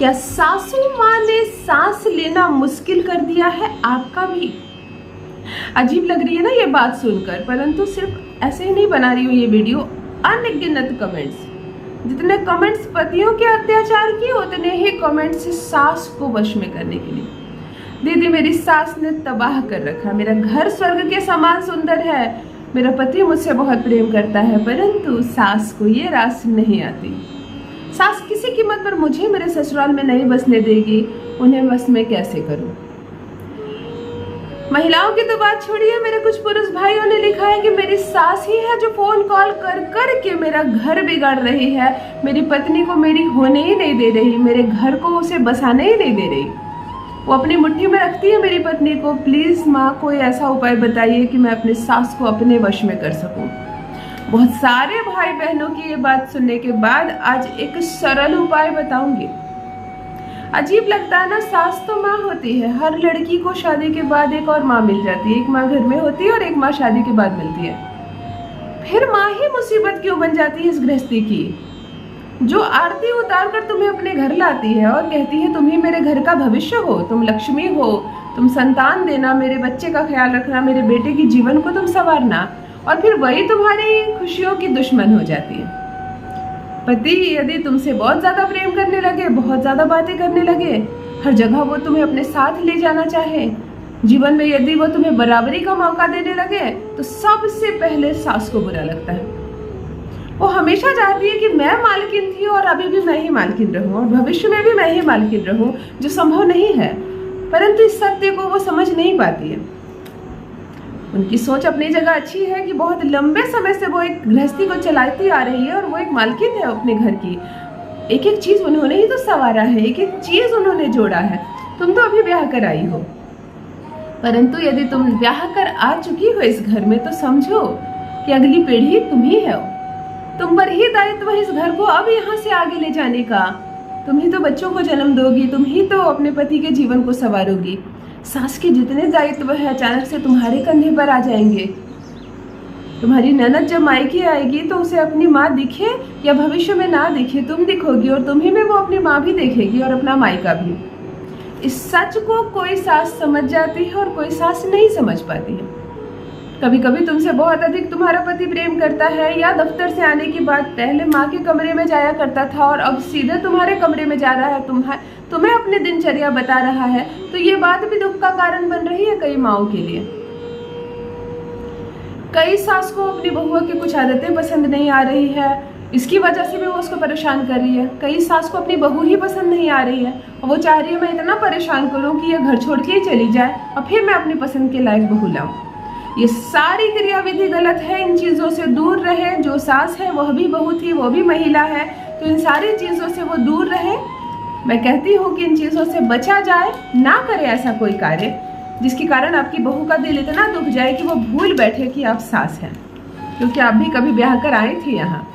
क्या सासू माँ ने सांस लेना मुश्किल कर दिया है आपका भी? अजीब लग रही है ना ये बात सुनकर, परंतु सिर्फ ऐसे ही नहीं बना रही हूँ ये वीडियो। अनगिनत कमेंट्स, जितने कमेंट्स पतियों के अत्याचार की, उतने ही कमेंट्स सास को वश में करने के लिए। दीदी मेरी सास ने तबाह कर रखा, मेरा घर स्वर्ग के समान सुंदर है, मेरा पति मुझसे बहुत प्रेम करता है, परंतु सास को ये रास नहीं आती। सास किसी कीमत पर मुझे मेरे ससुराल में नहीं बसने देगी, उन्हें बस मैं कैसे करूं? महिलाओं की तो बात छोड़िए, मेरे कुछ पुरुष भाइयों ने लिखा है कि मेरी सास ही है जो फोन कॉल कर कर के मेरा घर बिगाड़ रही है, मेरी पत्नी को मेरी होने ही नहीं दे रही, मेरे घर को उसे बसाने ही नहीं दे रही, वो अपनी मुट्ठी में रखती है मेरी पत्नी को। प्लीज माँ कोई ऐसा उपाय बताइए कि मैं अपनी सास को अपने वश में कर सकूं। बहुत सारे भाई बहनों की ये बात सुनने के बाद आज एक सरल उपाय बताऊंगी। अजीब लगता है ना, सास तो माँ होती है, हर लड़की को शादी के बाद एक और माँ मिल जाती है। एक माँ घर में होती है और एक माँ शादी के बाद मिलती है। फिर माँ ही मुसीबत क्यों बन जाती है इस गृहस्थी की, जो आरती उतार कर तुम्हें अपने घर लाती है और कहती है तुम ही मेरे घर का भविष्य हो, तुम लक्ष्मी हो, तुम संतान देना, मेरे बच्चे का ख्याल रखना, मेरे बेटे के जीवन को तुम संवारना, और फिर वही तुम्हारी खुशियों की दुश्मन हो जाती है। पति यदि तुमसे बहुत ज्यादा प्रेम करने लगे, बहुत ज्यादा बातें करने लगे, हर जगह वो तुम्हें अपने साथ ले जाना चाहे, जीवन में यदि वो तुम्हें बराबरी का मौका देने लगे, तो सबसे पहले सास को बुरा लगता है। वो हमेशा चाहती है कि मैं मालकिन थी और अभी भी मैं ही मालकिन रहूं और भविष्य में भी मैं ही मालकिन रहूं, जो संभव नहीं है। परंतु इस सत्य को वो समझ नहीं पाती है। उनकी सोच अपनी जगह अच्छी है कि बहुत लंबे समय से वो एक गृहस्थी को चलाती आ रही है और वो एक मालकिन है अपने घर की। एक एक चीज उन्होंने ही तो संवारा है, एक एक चीज उन्होंने जोड़ा है। तुम तो अभी ब्याह कर आई हो, परंतु यदि तुम ब्याह कर आ चुकी हो इस घर में, तो समझो कि अगली पीढ़ी तुम ही है। तुम पर ही दायित्व है इस घर को अब यहाँ से आगे ले जाने का। तुम ही तो बच्चों को जन्म दोगी, तुम ही तो अपने पति के जीवन को संवारोगी। सास के जितने दायित्व है अचानक से तुम्हारे कंधे पर आ जाएंगे। तुम्हारी ननद जब मायके आएगी तो उसे अपनी माँ दिखे या भविष्य में ना दिखे, तुम दिखोगी और तुम्ही में वो अपनी माँ भी देखेगी और अपना मायका भी। इस सच को कोई सास समझ जाती है और कोई सास नहीं समझ पाती है। कभी कभी तुमसे बहुत अधिक तुम्हारा पति प्रेम करता है, या दफ्तर से आने के बाद पहले माँ के कमरे में जाया करता था और अब सीधे तुम्हारे कमरे में जा रहा है, तुम्हें अपनी दिनचर्या बता रहा है, तो ये बात भी दुख का कारण बन रही है कई माओं के लिए। कई सास को अपनी बहुओं की कुछ आदतें पसंद नहीं आ रही है, इसकी वजह से भी वो उसको परेशान कर रही है। कई सास को अपनी बहू ही पसंद नहीं आ रही है और वो चाह रही है मैं इतना परेशान करूं कि ये घर छोड़ के ही चली जाए और फिर मैं अपनी पसंद के लायक बहू लाऊं। ये सारी क्रियाविधि गलत है, इन चीजों से दूर रहे। जो सास है वह भी बहू थी, वो भी महिला है, तो इन सारी चीजों से वो दूर रहे। मैं कहती हूँ कि इन चीजों से बचा जाए, ना करे ऐसा कोई कार्य जिसके कारण आपकी बहू का दिल इतना दुख जाए कि वो भूल बैठे कि आप सास हैं, क्योंकि आप भी कभी ब्याह कर आई थी यहाँ।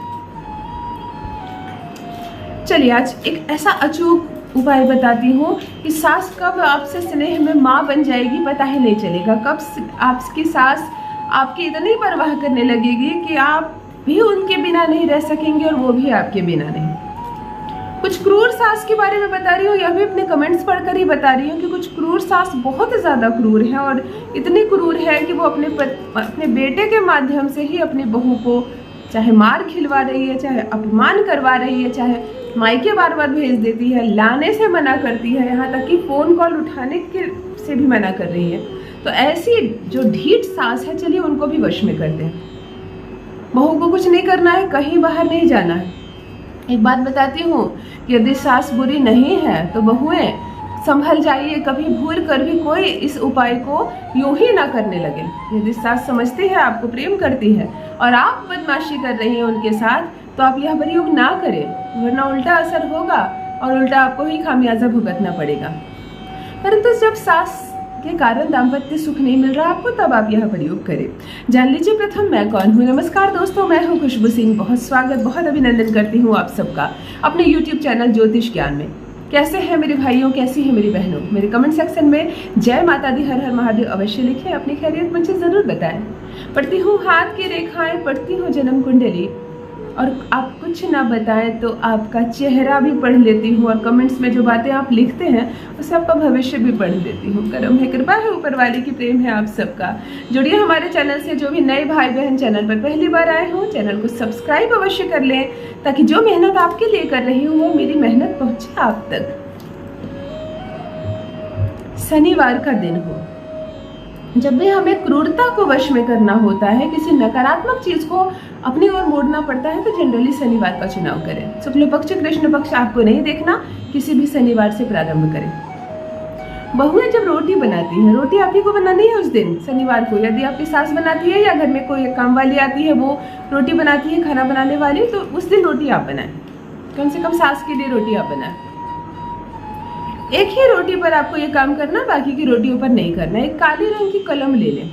चलिए आज एक ऐसा अचूक उपाय बताती हूँ कि सास कब आपसे स्नेह में माँ बन जाएगी पता ही नहीं चलेगा। कब आपकी सास आपकी इतनी परवाह करने लगेगी कि आप भी उनके बिना नहीं रह सकेंगे और वो भी आपके बिना नहीं। कुछ क्रूर सास के बारे में बता रही हूँ, यह भी अपने कमेंट्स पढ़कर ही बता रही हूँ कि कुछ क्रूर सास बहुत ज़्यादा क्रूर है और इतनी क्रूर है कि वो अपने बेटे के माध्यम से ही अपनी बहू को चाहे मार खिलवा रही है, चाहे अपमान करवा रही है, चाहे मायके बार बार भेज देती है, लाने से मना करती है, यहाँ तक कि फ़ोन कॉल उठाने के से भी मना कर रही है। तो ऐसी जो ढीठ सास है, चलिए उनको भी वश में करते हैं। बहू को कुछ नहीं करना है, कहीं बाहर नहीं जाना है। एक बात बताती हूँ, यदि सास बुरी नहीं है तो बहुएं संभल जाइए, कभी भूल कर भी कोई इस उपाय को यूं ही ना करने लगे। यदि सास समझती है आपको प्रेम करती है और आप बदमाशी कर रही हैं उनके साथ, तो आप यह प्रयोग ना करें, वरना उल्टा असर होगा और उल्टा आपको ही खामियाजा भुगतना पड़ेगा। परंतु जब सास के कारण दाम्पत्य सुख नहीं मिल रहा आपको, तब आप यह प्रयोग करें। जान लीजिए प्रथम मैं कौन हूँ। नमस्कार दोस्तों, मैं हूँ खुशबू सिंह। बहुत स्वागत, बहुत अभिनंदन करती हूँ आप सबका अपने YouTube चैनल ज्योतिष ज्ञान में। कैसे हैं मेरे भाइयों, कैसी है मेरी बहनों? मेरे कमेंट सेक्शन में जय माता दी, हर हर महादेव अवश्य लिखें, अपनी खैरियत मुझे जरूर बताएं। पढ़ती हूँ हाथ की रेखाएं, पढ़ती हूँ जन्म कुंडली, और आप कुछ ना बताएं तो आपका चेहरा भी पढ़ लेती हूँ, और कमेंट्स में जो बातें आप लिखते हैं उससे आपका भविष्य भी पढ़ लेती हूँ। करम है, कृपा है ऊपर वाले की, प्रेम है आप सबका। जुड़िए हमारे चैनल से। जो भी नए भाई बहन चैनल पर पहली बार आए हों, चैनल को सब्सक्राइब अवश्य कर लें, ताकि जो मेहनत आपके लिए कर रही हूँ वो मेरी मेहनत पहुँचे आप तक। शनिवार का दिन हो, जब भी हमें क्रूरता को वश में करना होता है, किसी नकारात्मक चीज को अपनी ओर मोड़ना पड़ता है, तो जनरली शनिवार का चुनाव करें। शुक्ल पक्ष कृष्ण पक्ष आपको नहीं देखना, किसी भी शनिवार से प्रारंभ करें। बहुएं जब रोटी बनाती हैं, रोटी आप ही को बनानी है उस दिन शनिवार को। यदि आपकी सास बनाती है या घर में कोई काम वाली आती है वो रोटी बनाती है, खाना बनाने वाली, तो उस दिन रोटी आप बनाएं। कम से कम सास के लिए रोटी आप बनाएं। एक ही रोटी पर आपको ये काम करना, बाकी की रोटियों पर नहीं करना। एक काली रंग की कलम ले लें।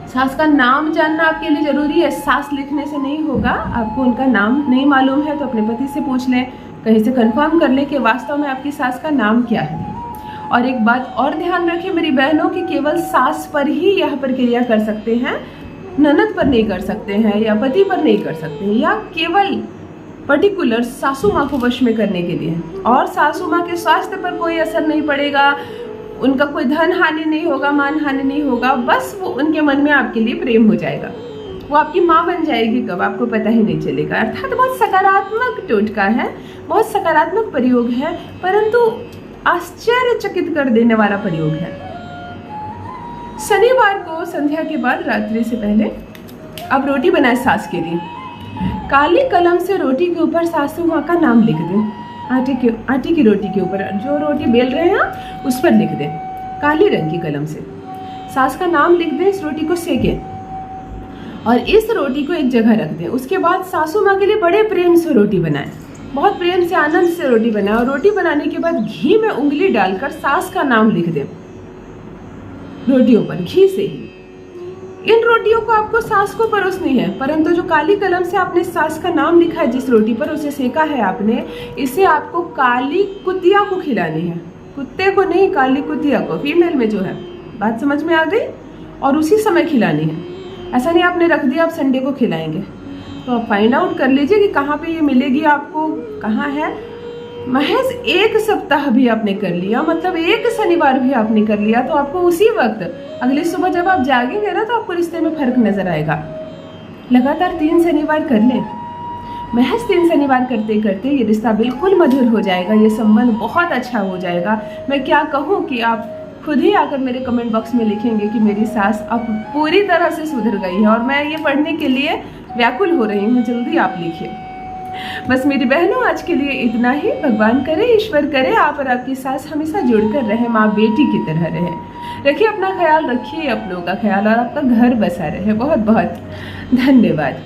सास का नाम जानना आपके लिए जरूरी है। सास लिखने से नहीं होगा, आपको उनका नाम नहीं मालूम है तो अपने पति से पूछ लें, कहीं से कंफर्म कर लें कि वास्तव में आपकी सास का नाम क्या है। और एक बात और ध्यान रखें मेरी बहनों, की केवल सास पर ही यह प्रक्रिया कर सकते हैं, ननद पर नहीं कर सकते हैं, या पति पर नहीं कर सकते हैं, या केवल पर्टिकुलर सासू माँ को वश में करने के लिए। और सासू माँ के स्वास्थ्य पर कोई असर नहीं पड़ेगा, उनका कोई धन हानि नहीं होगा, मान हानि नहीं होगा, बस वो उनके मन में आपके लिए प्रेम हो जाएगा। वो आपकी माँ बन जाएगी कब, आपको पता ही नहीं चलेगा। अर्थात बहुत सकारात्मक टोटका है, बहुत सकारात्मक प्रयोग है, परंतु आश्चर्यचकित कर देने वाला प्रयोग है। शनिवार को संध्या के बाद, रात्रि से पहले, अब रोटी बनाए सास के लिए। काली कलम से रोटी के ऊपर सासू माँ का नाम लिख दें। आटे की रोटी के ऊपर जो रोटी बेल रहे हैं उस पर लिख दें, काली रंग की कलम से सास का नाम लिख दें। इस रोटी को सेकें और इस रोटी को एक जगह रख दें। उसके बाद सासू माँ के लिए बड़े प्रेम से रोटी बनाएं, बहुत प्रेम से आनंद से रोटी बनाएं। और रोटी बनाने के बाद घी में उंगली डालकर सास का नाम लिख दें रोटियों पर, घी से ही। इन रोटियों को आपको सास को परोसनी है, परंतु जो काली कलम से आपने सास का नाम लिखा है जिस रोटी पर, उसे सेका है आपने, इसे आपको काली कुतिया को खिलानी है। कुत्ते को नहीं, काली कुतिया को, फीमेल में जो है। बात समझ में आ गई? और उसी समय खिलानी है। ऐसा नहीं आपने रख दिया आप संडे को खिलाएंगे। तो आप फाइंड आउट कर लीजिए कि कहाँ पे ये मिलेगी आपको, कहाँ है। महज एक सप्ताह भी आपने कर लिया, मतलब एक शनिवार भी आपने कर लिया, तो आपको उसी वक्त अगली सुबह जब आप जागेंगे ना, तो आपको रिश्ते में फर्क नजर आएगा। लगातार 3 शनिवार कर लें। महज 3 शनिवार करते करते ये रिश्ता बिल्कुल मधुर हो जाएगा, ये संबंध बहुत अच्छा हो जाएगा। मैं क्या कहूँ कि आप खुद ही आकर मेरे कमेंट बॉक्स में लिखेंगे कि मेरी सास अब पूरी तरह से सुधर गई है, और मैं ये पढ़ने के लिए व्याकुल हो रही हूँ। जल्दी आप लिखिए। बस मेरी बहनों, आज के लिए इतना ही। भगवान करे, ईश्वर करे, आप और आपकी सास हमेशा जुड़कर रहे, माँ बेटी की तरह रहे। रखिए अपना ख्याल, रखिए अपनों का ख्याल, और आपका घर बसा रहे। बहुत बहुत धन्यवाद।